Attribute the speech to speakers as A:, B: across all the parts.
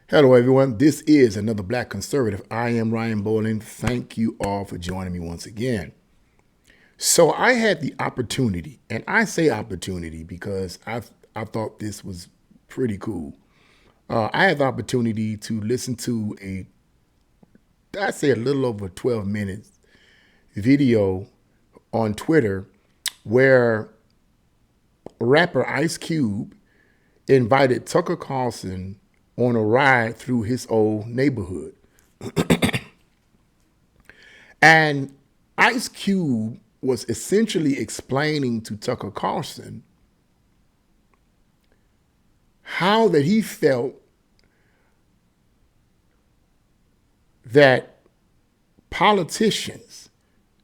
A: Hello, everyone. This is another Black Conservative. I am Ryan Bolin. Thank you all for joining me once again. So I had the opportunity, and I say opportunity because I thought this was pretty cool. I had the opportunity to listen to I'd say a little over 12 minutes video on Twitter where rapper Ice Cube invited Tucker Carlson on a ride through his old neighborhood. And Ice Cube was essentially explaining to Tucker Carlson how that he felt that politicians,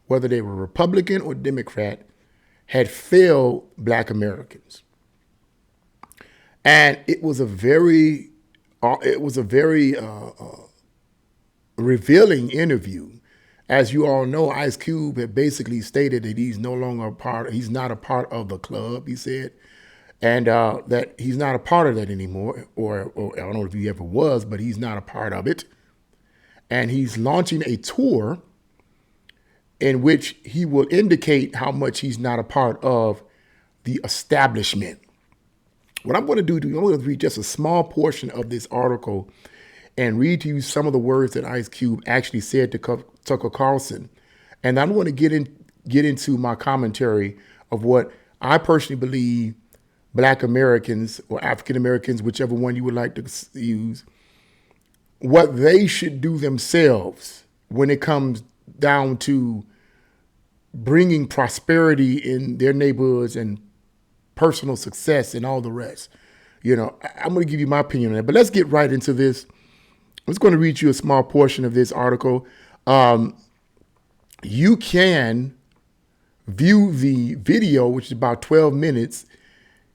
A: whether they were Republican or Democrat, had failed Black Americans. And it was a very revealing interview. As you all know, Ice Cube had basically stated that he's no longer he's not a part of the club, he said, and that he's not a part of that anymore, or I don't know if he ever was, but he's not a part of it. And he's launching a tour in which he will indicate how much he's not a part of the establishment. What I'm going to do, I'm going to read just a small portion of this article and read to you some of the words that Ice Cube actually said to Tucker Carlson. And I'm going to get into my commentary of what I personally believe Black Americans or African Americans, whichever one you would like to use, what they should do themselves when it comes down to bringing prosperity in their neighborhoods and personal success and all the rest. You know, I'm going to give you my opinion on that, but let's get right into this. I'm just going to read you a small portion of this article. You can view the video, which is about 12 minutes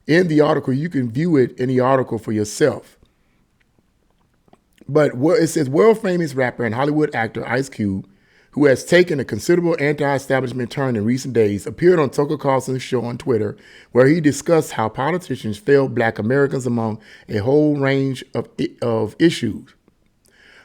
A: in the article. You can view it in the article for yourself. But it says, world famous rapper and Hollywood actor Ice Cube, who has taken a considerable anti-establishment turn in recent days, appeared on Tucker Carlson's show on Twitter, where he discussed how politicians failed Black Americans among a whole range of issues.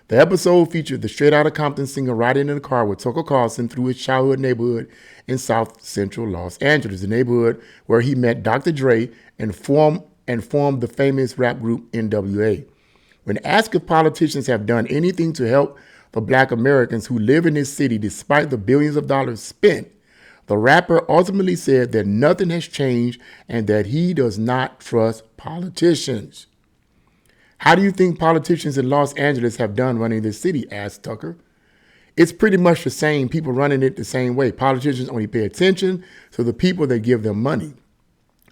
A: The episode featured the Straight Outta Compton singer riding in a car with Tucker Carlson through his childhood neighborhood in South Central Los Angeles, the neighborhood where he met Dr. Dre and formed the famous rap group NWA. When asked if politicians have done anything to help the Black Americans who live in this city despite the billions of dollars spent, the rapper ultimately said that nothing has changed and that he does not trust politicians. How do you think politicians in Los Angeles have done running this city? Asked Tucker. It's pretty much the same, people running it the same way. Politicians only pay attention to the people that give them money.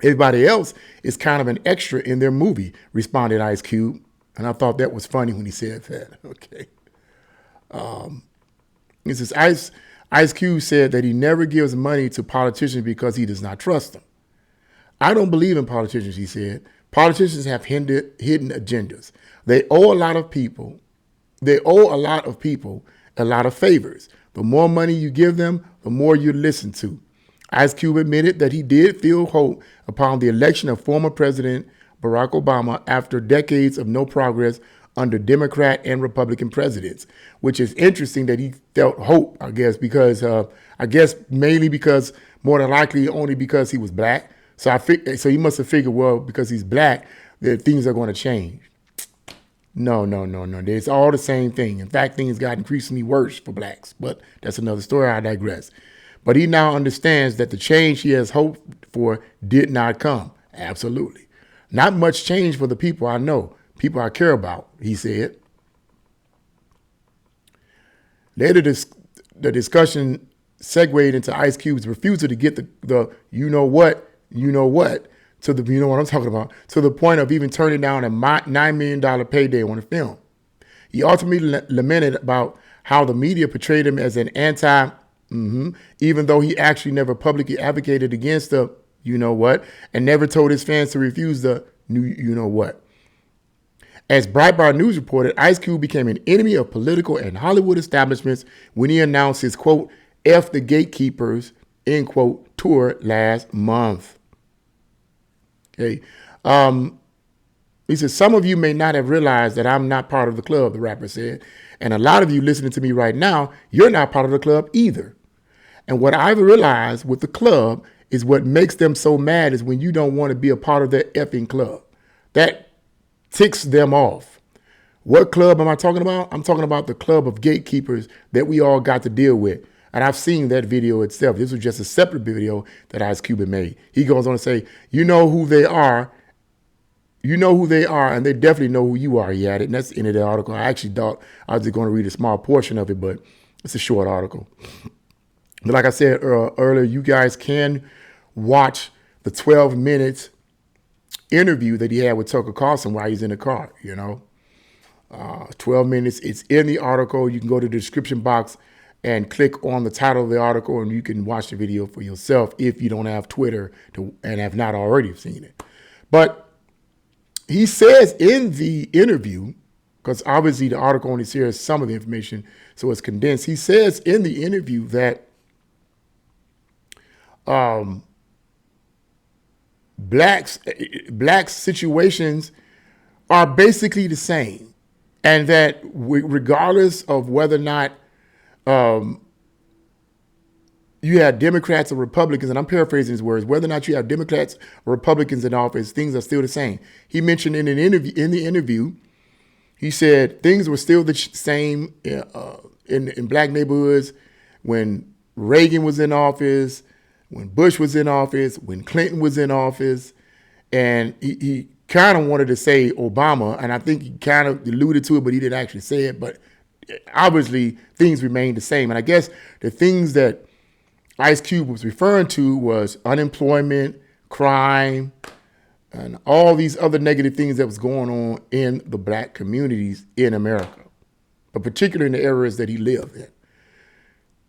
A: Everybody else is kind of an extra in their movie, responded Ice Cube. And I thought that was funny when he said that. Okay. It says Ice Cube said that he never gives money to politicians because he does not trust them. I don't believe in politicians, he said. Politicians have hidden agendas. They owe a lot of people a lot of favors. The more money you give them, the more you listen to. Ice Cube admitted that he did feel hope upon the election of former President Barack Obama after decades of no progress under Democrat and Republican presidents, which is interesting that he felt hope, I guess, because mainly because more than likely only because he was Black. So he must have figured, well, because he's Black, that things are going to change. No. It's all the same thing. In fact, things got increasingly worse for Blacks, but that's another story. I digress. But he now understands that the change he has hoped for did not come. Absolutely. Not much change for the people I know, people I care about, he said. Later, the discussion segued into Ice Cube's refusal to get the you know what, to the, you know what I'm talking about, to the point of even turning down a $9 million payday on a film. He ultimately lamented about how the media portrayed him as an even though he actually never publicly advocated against the you know what, and never told his fans to refuse the new you know what. As Breitbart News reported, Ice Cube became an enemy of political and Hollywood establishments when he announced his, quote, F the gatekeepers, end quote, tour last month. Okay. He said, some of you may not have realized that I'm not part of the club, the rapper said. And a lot of you listening to me right now, you're not part of the club either. And what I've realized with the club is what makes them so mad is when you don't want to be a part of their effing club. That ticks them off. What club am I talking about? I'm talking about the club of gatekeepers that we all got to deal with. And I've seen that video itself. This was just a separate video that Ice Cube made. He goes on to say, you know who they are. You know who they are, and they definitely know who you are. He added, and that's the end of the article. I actually thought I was just going to read a small portion of it, but it's a short article. But like I said earlier, you guys can watch the 12 minutes interview that he had with Tucker Carlson while he's in the car, 12 minutes. It's in the article. You can go to the description box and click on the title of the article, and you can watch the video for yourself if you don't have Twitter and have not already seen it. But he says in the interview, because obviously the article only shares some of the information, so it's condensed. He says in the interview that blacks situations are basically the same, and that regardless of whether or not you have Democrats or Republicans, and I'm paraphrasing his words, whether or not you have Democrats or Republicans in office, things are still the same. He mentioned in the interview, he said things were still the same in black neighborhoods when Reagan was in office, when Bush was in office, when Clinton was in office. And he kind of wanted to say Obama, and I think he kind of alluded to it, but he didn't actually say it. But obviously things remain the same. And I guess the things that Ice Cube was referring to was unemployment, crime, and all these other negative things that was going on in the black communities in America, but particularly in the areas that he lived in.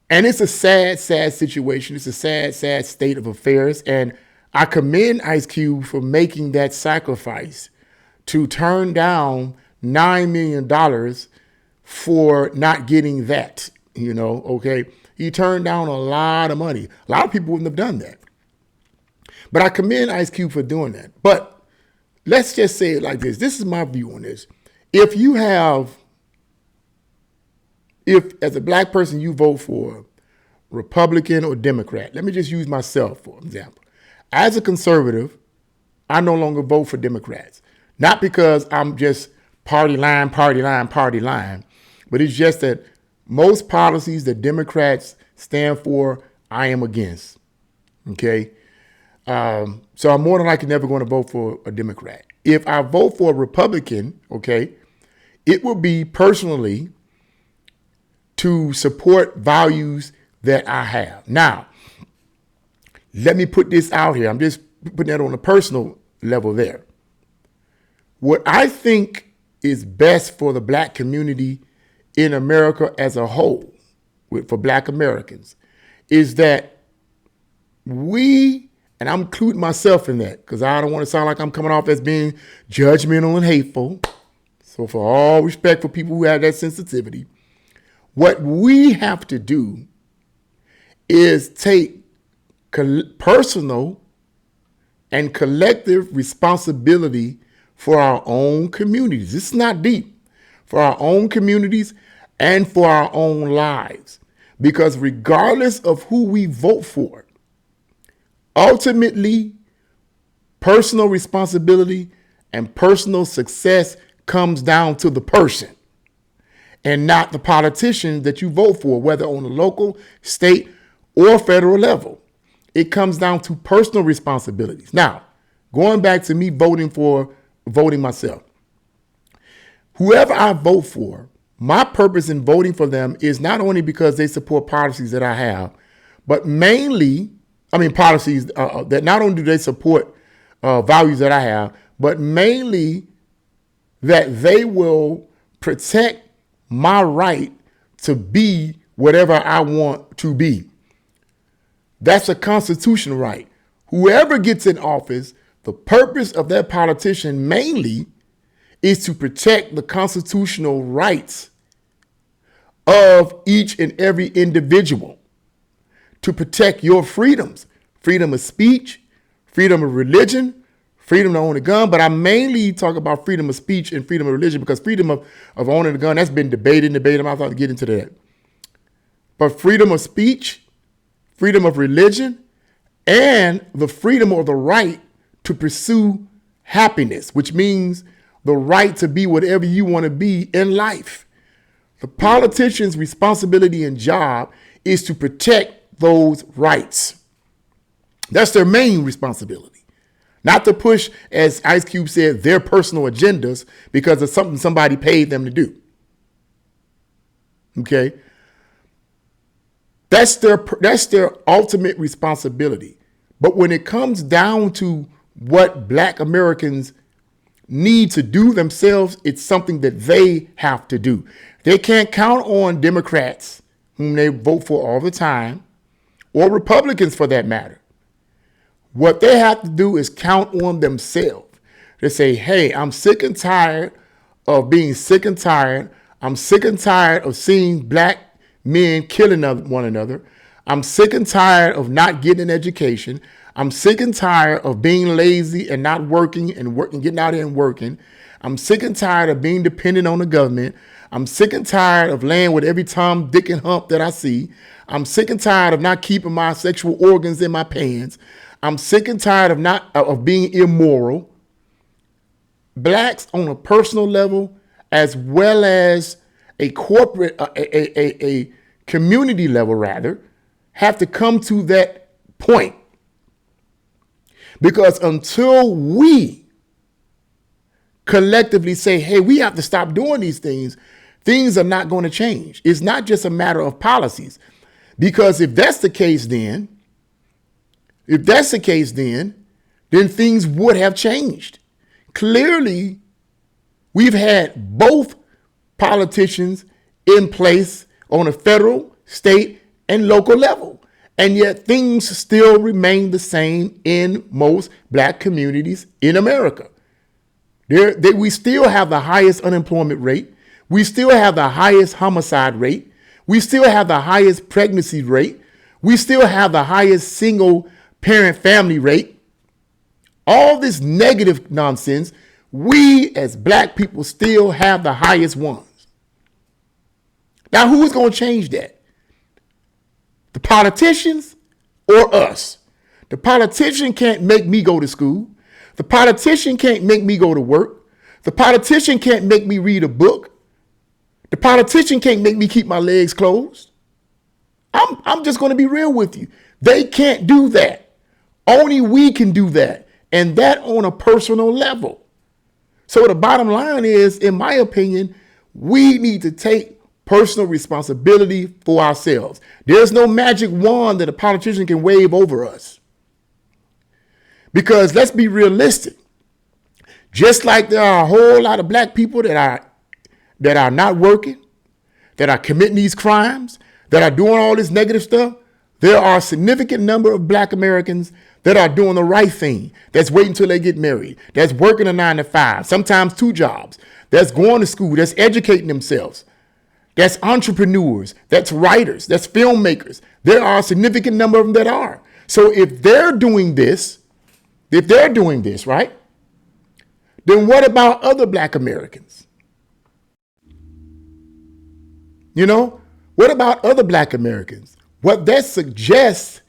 A: And it's a sad, sad situation. It's a sad, sad state of affairs. And I commend Ice Cube for making that sacrifice to turn down $9 million for not getting that, okay? He turned down a lot of money. A lot of people wouldn't have done that. But I commend Ice Cube for doing that. But let's just say it like this. This is my view on this. If as a black person you vote for Republican or Democrat, let me just use myself for example. As a conservative, I no longer vote for Democrats. Not because I'm just party line, but it's just that most policies that Democrats stand for, I am against, okay? So I'm more than likely never going to vote for a Democrat. If I vote for a Republican, okay, it will be personally to support values that I have. Now, let me put this out here. I'm just putting that on a personal level there. What I think is best for the black community in America as a whole, for black Americans, is that we, and I'm including myself in that because I don't want to sound like I'm coming off as being judgmental and hateful. So for all respect for people who have that sensitivity, what we have to do is take personal and collective responsibility for our own communities. This is not deep. For our own communities and for our own lives. Because regardless of who we vote for, ultimately, personal responsibility and personal success comes down to the person and not the politician that you vote for, whether on the local, state, or federal level. It comes down to personal responsibilities. Now, going back to me voting myself. Whoever I vote for, my purpose in voting for them is not only because they support policies that I have, but policies that not only do they support values that I have, but mainly that they will protect my right to be whatever I want to be. That's a constitutional right. Whoever gets in office, the purpose of that politician mainly is to protect the constitutional rights of each and every individual, to protect your freedoms, freedom of speech, freedom of religion, freedom to own a gun, but I mainly talk about freedom of speech and freedom of religion, because freedom of owning a gun, that's been debated. I'm not going to get into that. But freedom of speech, freedom of religion, and the freedom or the right to pursue happiness, which means the right to be whatever you want to be in life. The politician's responsibility and job is to protect those rights. That's their main responsibility. Not to push, as Ice Cube said, their personal agendas because of something somebody paid them to do. Okay? That's their ultimate responsibility. But when it comes down to what Black Americans need to do themselves, it's something that they have to do. They can't count on Democrats, whom they vote for all the time, or Republicans for that matter. What they have to do is count on themselves. They say, hey, I'm sick and tired of being sick and tired. I'm sick and tired of seeing Black men killing one another. I'm sick and tired of not getting an education. I'm sick and tired of being lazy and not working and getting out here and working. I'm sick and tired of being dependent on the government. I'm sick and tired of laying with every Tom, Dick, and Hump that I see. I'm sick and tired of not keeping my sexual organs in my pants. I'm sick and tired of being immoral. Blacks on a personal level, as well as a corporate, a community level rather, have to come to that point. Because until we collectively say, hey, we have to stop doing these things, things are not going to change. It's not just a matter of policies. Because if that's the case, then things would have changed. Clearly, we've had both politicians in place on a federal, state, and local level. And yet things still remain the same in most Black communities in America. We still have the highest unemployment rate. We still have the highest homicide rate. We still have the highest pregnancy rate. We still have the highest single parent family rate. All this negative nonsense, we as Black people still have the highest ones. Now, who's going to change that? The politicians or us? The politician can't make me go to school. The politician can't make me go to work. The politician can't make me read a book. The politician can't make me keep my legs closed. I'm just going to be real with you. They can't do that. Only we can do that. And that on a personal level. So the bottom line is, in my opinion, we need to take personal responsibility for ourselves. There's no magic wand that a politician can wave over us. Because let's be realistic. Just like there are a whole lot of Black people that are not working, that are committing these crimes, that are doing all this negative stuff, there are a significant number of Black Americans that are doing the right thing, that's waiting until they get married, that's working a 9 to 5, sometimes 2 jobs, that's going to school, that's educating themselves, that's entrepreneurs, that's writers, that's filmmakers. There are a significant number of them that are. So if they're doing this, right, then what about other Black Americans? You know, what about other Black Americans? What that suggests,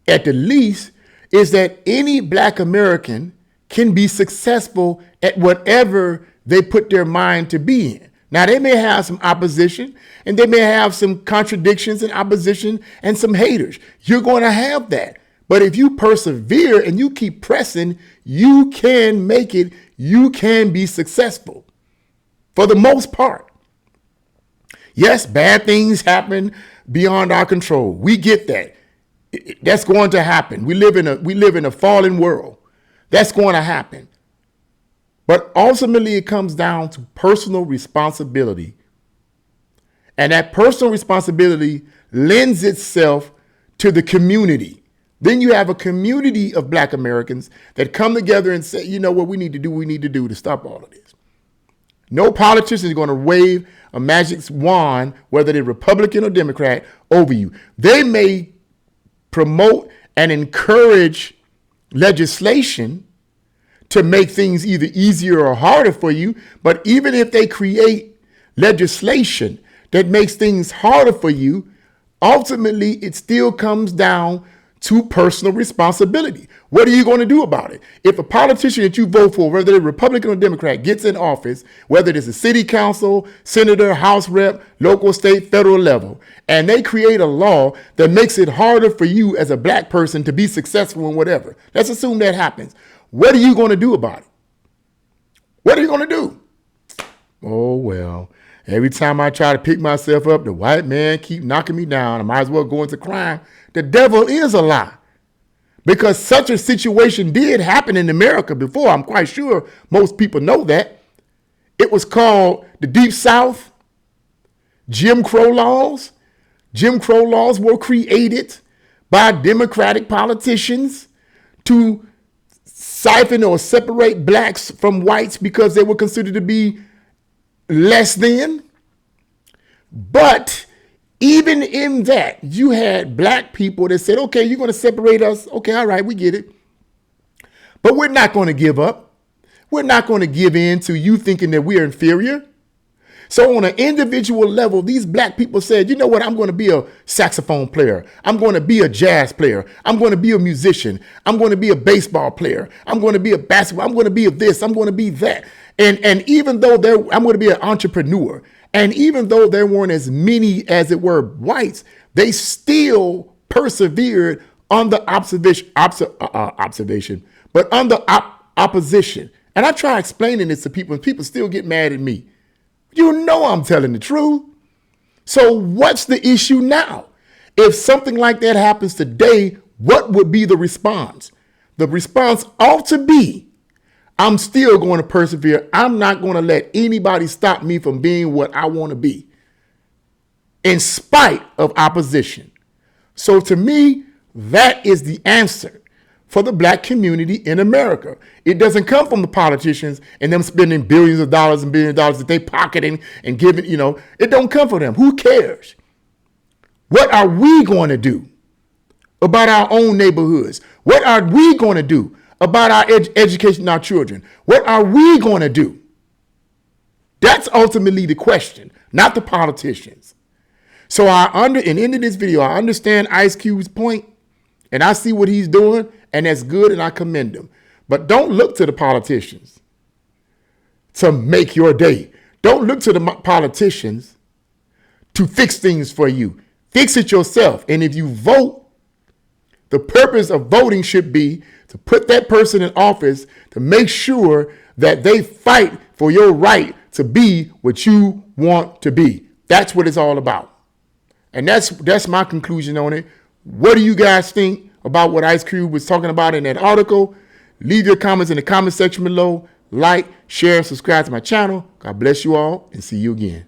A: at the least, is that any Black American can be successful at whatever they put their mind to be in. Now, they may have some opposition, and they may have some contradictions and opposition and some haters. You're going to have that. But if you persevere and you keep pressing, you can make it. You can be successful for the most part. Yes, bad things happen beyond our control. We get that. That's going to happen. We live in a fallen world. That's going to happen. But ultimately, it comes down to personal responsibility. And that personal responsibility lends itself to the community. Then you have a community of Black Americans that come together and say, you know what we need to do to stop all of this. No politician is going to wave a magic wand, whether they're Republican or Democrat, over you. They may promote and encourage legislation, to make things either easier or harder for you. But even if they create legislation that makes things harder for you, ultimately it still comes down to personal responsibility. What are you going to do about it? If a politician that you vote for, whether they're Republican or Democrat, gets in office, whether it's a city council, senator, house rep, local, state, federal level, and they create a law that makes it harder for you as a black person to be successful in whatever, let's assume that happens. What are you going to do about it? What are you going to do? Oh, well, every time I try to pick myself up, the white man keep knocking me down. I might as well go into crime. The devil is a lie. Because such a situation did happen in America before. I'm quite sure most people know that. It was called the Deep South, Jim Crow laws. Jim Crow laws were created by Democratic politicians to siphon or separate blacks from whites because they were considered to be less than. But even in that, you had black people that said, okay, you're going to separate us. Okay, all right, we get it. But we're not going to give up. We're not going to give in to you thinking that we're inferior. So on an individual level, these black people said, you know what, I'm going to be a saxophone player. I'm going to be a jazz player. I'm going to be a musician. I'm going to be a baseball player. I'm going to be a basketball. I'm going to be a this. I'm going to be that. And even though I'm going to be an entrepreneur. And even though there weren't as many as it were whites, they still persevered under opposition, but under opposition. And I try explaining this to people, and people still get mad at me. You know I'm telling the truth. So what's the issue now? If something like that happens today, what would be the response? The response ought to be, I'm still going to persevere. I'm not going to let anybody stop me from being what I want to be, in spite of opposition. So to me, that is the answer for the black community in America. It doesn't come from the politicians and them spending billions of dollars and billions of dollars that they pocketing and giving, it don't come from them. Who cares? What are we going to do about our own neighborhoods? What are we going to do about our education of our children? What are we going to do? That's ultimately the question, not the politicians. So in ending this video, I understand Ice Cube's point, and I see what he's doing, and that's good, and I commend him. But don't look to the politicians to make your day. Don't look to the politicians to fix things for you. Fix it yourself. And if you vote, the purpose of voting should be to put that person in office to make sure that they fight for your right to be what you want to be. That's what it's all about. And that's my conclusion on it. What do you guys think about what Ice Cube was talking about in that article? Leave your comments in the comment section below. Like, share, subscribe to my channel. God bless you all, and see you again.